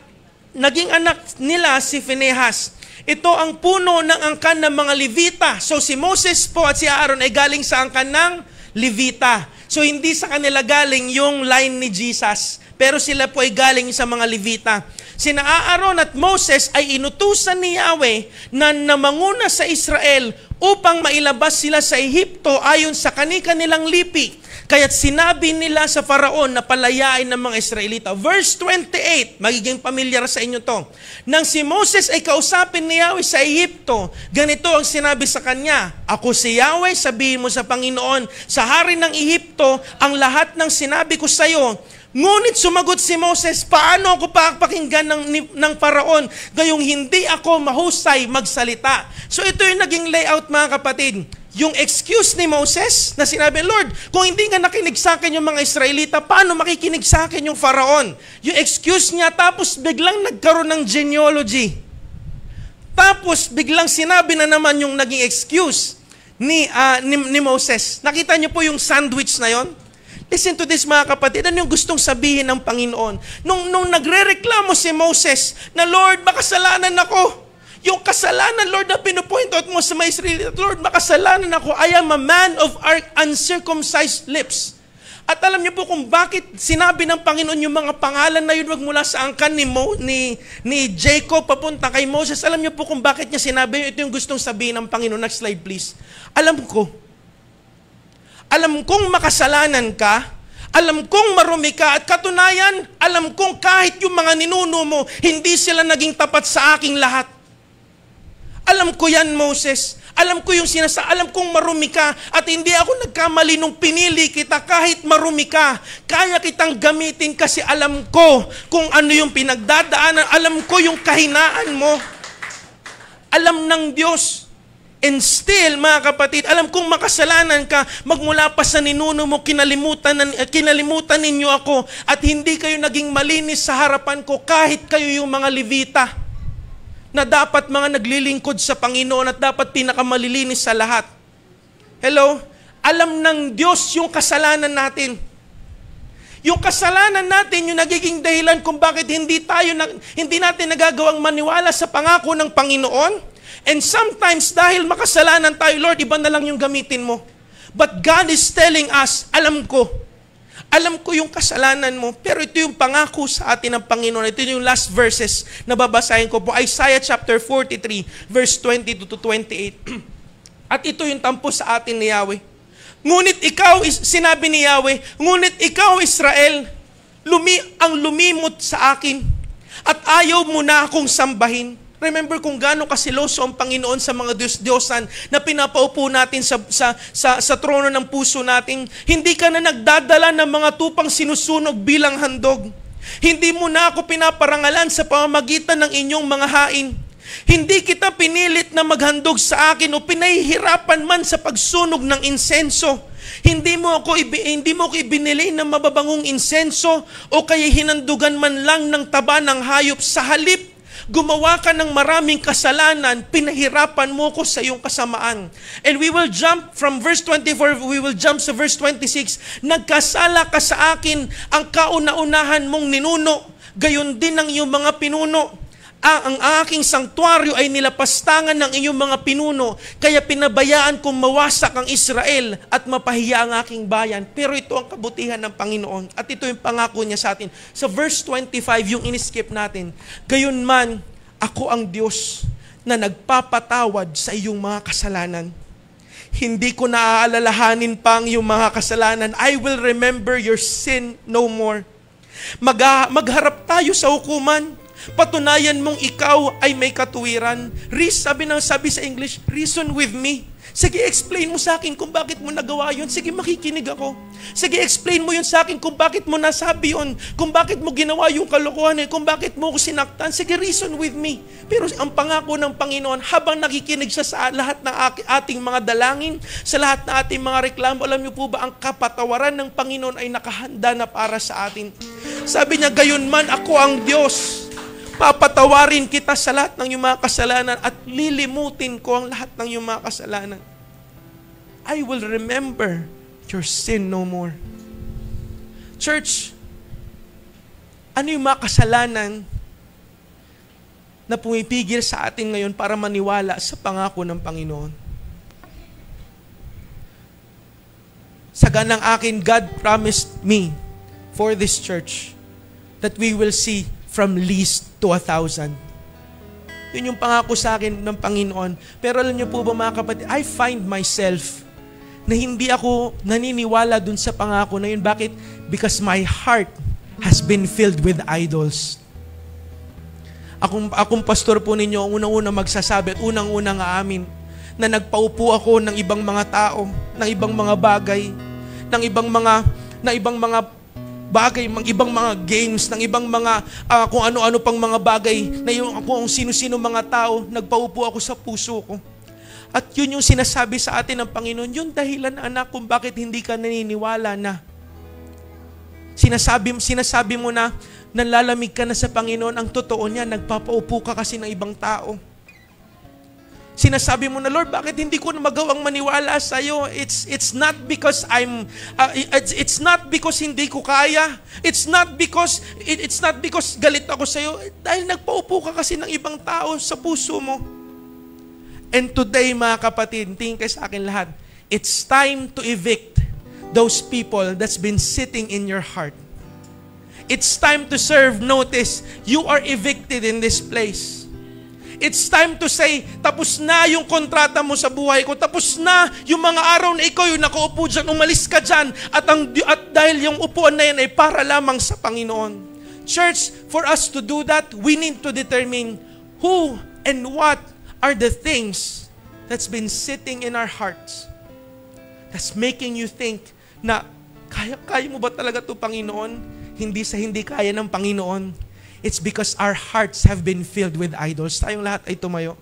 naging anak nila si Phinehas. Ito ang puno ng angkan ng mga Levita. So si Moses po at si Aaron ay galing sa angkan ng Levita. So hindi sa kanila galing yung line ni Jesus, pero sila po ay galing sa mga Levita. Sina Aaron at Moses ay inutusan ni Yahweh na namanguna sa Israel upang mailabas sila sa Ehipto ayon sa kanilang lipi. Kaya't sinabi nila sa Faraon na palayain ng mga Israelita. Verse 28, magiging pamilyar sa inyo to. Nang si Moses ay kausapin ni Yahweh sa Ehipto, ganito ang sinabi sa kanya, ako si Yahweh, sabihin mo sa Panginoon, sa hari ng Ehipto, ang lahat ng sinabi ko sa iyo. Ngunit sumagot si Moses, paano ako pakinggan ng Faraon gayong hindi ako mahusay magsalita? So ito yung naging layout mga kapatid. Yung excuse ni Moses na sinabi, Lord, kung hindi nga nakinig sa akin yung mga Israelita, paano makikinig sa akin yung Faraon? Yung excuse niya, tapos biglang nagkaroon ng genealogy. Tapos biglang sinabi na naman yung naging excuse ni Moses. Nakita niyo po yung sandwich na yon? Listen to this mga kapatid, ano yung gustong sabihin ng Panginoon? Nung nagre-reklamo si Moses na, Lord, makasalanan ako. Yung kasalanan, Lord, na pinupoint out mo sa mga Israelita, Lord, makasalanan ako. I am a man of uncircumcised lips. At alam niyo po kung bakit sinabi ng Panginoon yung mga pangalan na yun wag mula sa angkan ni Jacob papunta kay Moses. Alam niyo po kung bakit niya sinabi, ito yung gustong sabihin ng Panginoon. Next slide, please. Alam kong makasalanan ka, alam kong marumi ka, at katunayan, alam kong kahit yung mga ninuno mo, hindi sila naging tapat sa aking lahat. Alam ko yan, Moses. Alam ko yung alam kong marumi ka at hindi ako nagkamali nung pinili kita kahit marumi ka. Kaya kitang gamitin kasi alam ko kung ano yung pinagdadaanan. Alam ko yung kahinaan mo. Alam ng Diyos. And still, mga kapatid, alam kong makasalanan ka, magmula pa sa ninuno mo, kinalimutan ninyo ako at hindi kayo naging malinis sa harapan ko kahit kayo yung mga Levita na dapat mga naglilingkod sa Panginoon at dapat pinakamalilinis sa lahat. Hello? Alam ng Diyos yung kasalanan natin. Yung kasalanan natin, yung nagiging dahilan kung bakit hindi natin nagagawang maniwala sa pangako ng Panginoon. And sometimes, dahil makasalanan tayo, Lord, iba na lang yung gamitin mo. But God is telling us, alam ko yung kasalanan mo, pero ito yung pangako sa atin ng Panginoon. Ito yung last verses na babasahin ko po. Isaiah chapter 43, verse 22 to 28. At ito yung tampo sa atin ni Yahweh. Ngunit ikaw, sinabi ni Yahweh, ngunit ikaw, Israel, ang lumimot sa akin, at ayaw mo na akong sambahin. Remember kung gaano kasiloso ang Panginoon sa mga Diyos-Diyosan na pinapaupo natin sa trono ng puso natin. Hindi ka na nagdadala ng mga tupang sinusunog bilang handog. Hindi mo na ako pinaparangalan sa pamamagitan ng inyong mga hain. Hindi kita pinilit na maghandog sa akin o pinahihirapan man sa pagsunog ng insenso. Hindi mo ako ibinili ng mababangong insenso o kaya hinandugan man lang ng taba ng hayop. Sa halip, gumawa ka ng maraming kasalanan, pinahirapan mo ko sa iyong kasamaan. And we will jump from verse 24, we will jump sa verse 26. Nagkasala ka sa akin, ang kauna-unahan mong ninuno, gayon din ang iyong mga pinuno. Ang aking sanktuaryo ay nilapastangan ng iyong mga pinuno, kaya pinabayaan kong mawasak ang Israel at mapahiya ang aking bayan. Pero ito ang kabutihan ng Panginoon at ito yung pangako niya sa atin. Sa verse 25, yung in-skip natin, gayon man, ako ang Diyos na nagpapatawad sa iyong mga kasalanan. Hindi ko naaalalahanin pa ang iyong mga kasalanan. I will remember your sin no more. Magharap tayo sa hukuman. Patunayan mong ikaw ay may katuwiran. Sabi sa English, reason with me. Sige, explain mo sa akin kung bakit mo nagawa yun. Sige, makikinig ako. Sige, explain mo yun sa akin kung bakit mo nasabi yun. Kung bakit mo ginawa yung kalokohan, kung bakit mo ko sinaktan. Sige, reason with me. Pero ang pangako ng Panginoon, habang nakikinig siya sa lahat ng ating mga dalangin, sa lahat ng ating mga reklamo, alam niyo po ba, ang kapatawaran ng Panginoon ay nakahanda na para sa atin. Sabi niya, gayon man ako ang Diyos. Papatawarin kita sa lahat ng iyong mga kasalanan at lilimutin ko ang lahat ng iyong mga kasalanan. I will remember your sin no more. Church, ano yung mga kasalanan na pumipigil sa atin ngayon para maniwala sa pangako ng Panginoon? Sa ganang akin, God promised me for this church that we will see from least to 1,000. Yun yung pangako sa akin ng Panginoon. Pero alam niyo po ba mga kapatid, I find myself na hindi ako naniniwala dun sa pangako na yun. Bakit? Because my heart has been filled with idols. Akong pastor po ninyo, unang-unang magsasabi at unang-unang aamin na nagpaupo ako ng ibang mga tao, ng ibang mga bagay, ng ibang mga bagay, ng ibang mga games, ng ibang mga kung ano-ano pang mga bagay na yung kung sino-sino mga tao, nagpaupo ako sa puso ko. At yun yung sinasabi sa atin ng Panginoon, yun dahilan anak kung bakit hindi ka naniniwala na. Sinasabi mo na nanlalamig ka na sa Panginoon, ang totoo niya, nagpapaupo ka kasi ng ibang tao. Sinasabi mo na, Lord, bakit hindi ko na magawang maniwala sa iyo? It's not because it's not because hindi ko kaya. It's not because galit ako sa iyo. Dahil nagpaupo ka kasi ng ibang tao sa puso mo. And today, mga kapatid, tingin kayo sa akin lahat, it's time to evict those people that's been sitting in your heart. It's time to serve notice. You are evicted in this place. It's time to say, tapos na yung kontrata mo sa buhay ko. Tapos na yung mga araw na ikaw yung nakaupo dyan, umalis ka dyan. At dahil yung upuan na yan ay para lamang sa Panginoon. Church, for us to do that, we need to determine who and what are the things that's been sitting in our hearts that's making you think na kaya mo ba talaga ito, Panginoon? Hindi sa hindi kaya ng Panginoon. It's because our hearts have been filled with idols. Tayong lahat ay tumayo.